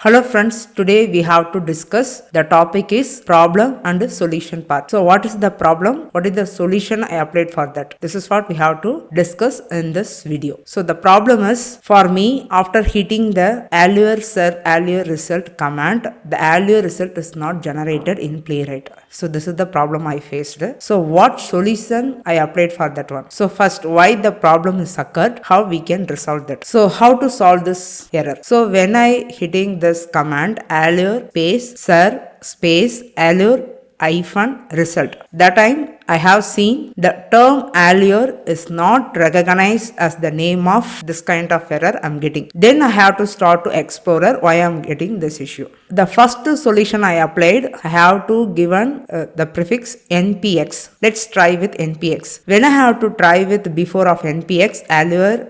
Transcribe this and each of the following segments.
Hello friends, today we have to discuss the topic is problem and solution part. So what is the problem? What is the solution I applied for that? This is what we have to discuss in this video. So the problem is, for me, after hitting the allure result command, the allure result is not generated in Playwright. So this is the problem I faced. So what solution I applied for that one? So first, why the problem is occurred, how we can resolve that. So how to solve this error? So when I hitting this command allure space allure result, that time I have seen the term allure is not recognized as the name of this kind of error I'm getting. Then I have to start to explore why I'm getting this issue. The first solution I applied, I have to given the prefix npx. Let's try with npx. When I have to try with before of npx, allure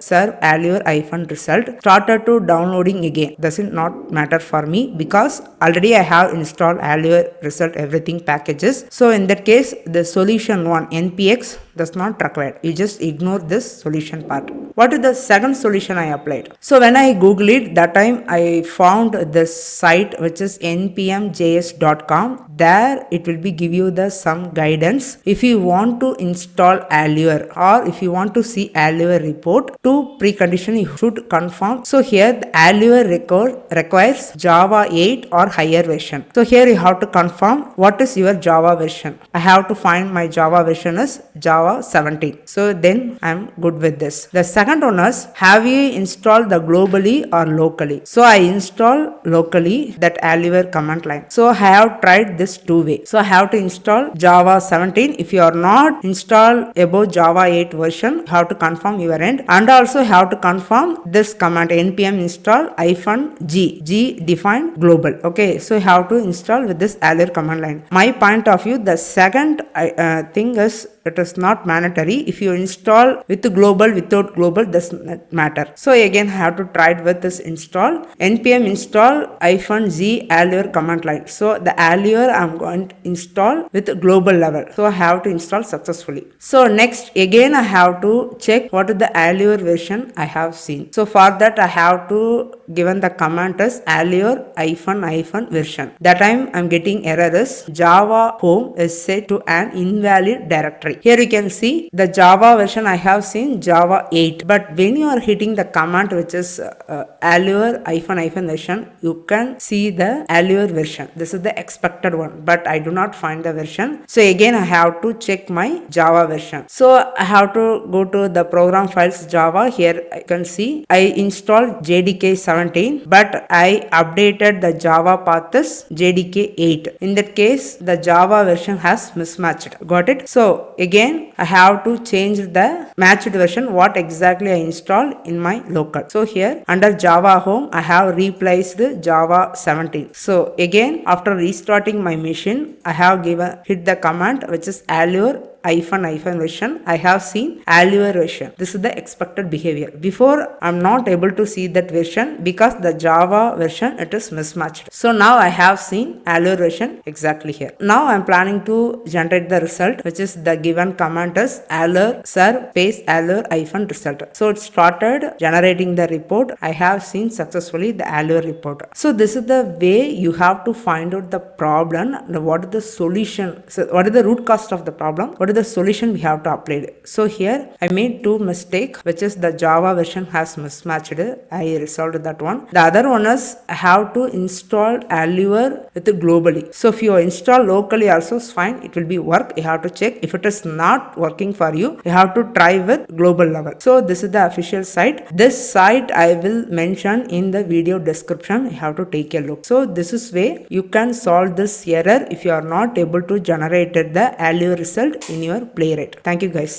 result started to downloading again. Does it not matter for me because already I have installed allure result everything packages. So in that case, the solution one npx does not required. You just ignore this solution part. What is the second solution I applied? So when I Google it, that time I found this site which is npmjs.com. There it will be give you the some guidance. If you want to install Allure or if you want to see Allure report, two precondition you should confirm. So here the Allure record requires Java 8 or higher version. So here you have to confirm what is your Java version. I have to find my Java version is Java 17. So then I'm good with this. The second one is, have you installed the globally or locally? So I install locally that Allure command line. So I have tried this two way. So I have to install Java 17. If you are not installed above Java 8 version, you have to confirm your end, and also have to confirm this command npm install -g define global. Okay, so you have to install with this Allure command line. My point of view, the second thing is it is not mandatory. If you install with global, without global does not matter. So again I have to try it with this install npm install -g allure command line. So the allure I'm going to install with global level. So I have to install successfully. So next again I have to check what is the allure version I have seen. So for that I have to given the command as allure version. That time I'm getting error is Java home is set to an invalid directory. Here you can see the Java version I have seen Java 8, but when you are hitting the command which is allure version, you can see the allure version. This is the expected one, but I do not find the version. So again I have to check my Java version. So I have to go to the program files Java. Here I can see I installed JDK 17, but I updated the Java path as JDK 8. In that case, the Java version has mismatched. Got it? So again I have to change the matched version what exactly I installed in my local. So here under Java home I have replaced Java 17. So again after restarting my machine I have hit the command which is allure version. I have seen allure version. This is the expected behavior. Before I'm not able to see that version because the Java version it is mismatched. So now I have seen allure version exactly here. Now I'm planning to generate the result which is the given command is allure allure result. So it started generating the report. I have seen successfully the allure report. So this is the way you have to find out the problem. What is the solution? So what is the root cause of the problem? What is the solution we have to apply? So here I made two mistakes, which is the Java version has mismatched. I resolved that one. The other one is I have to install Allure with globally. So if you install locally also is fine, it will be work. You have to check. If it is not working for you, you have to try with global level. So this is the official site. This site I will mention in the video description. You have to take a look. So this is way you can solve this error if you are not able to generate the Allure result in your Playwright. Thank you guys.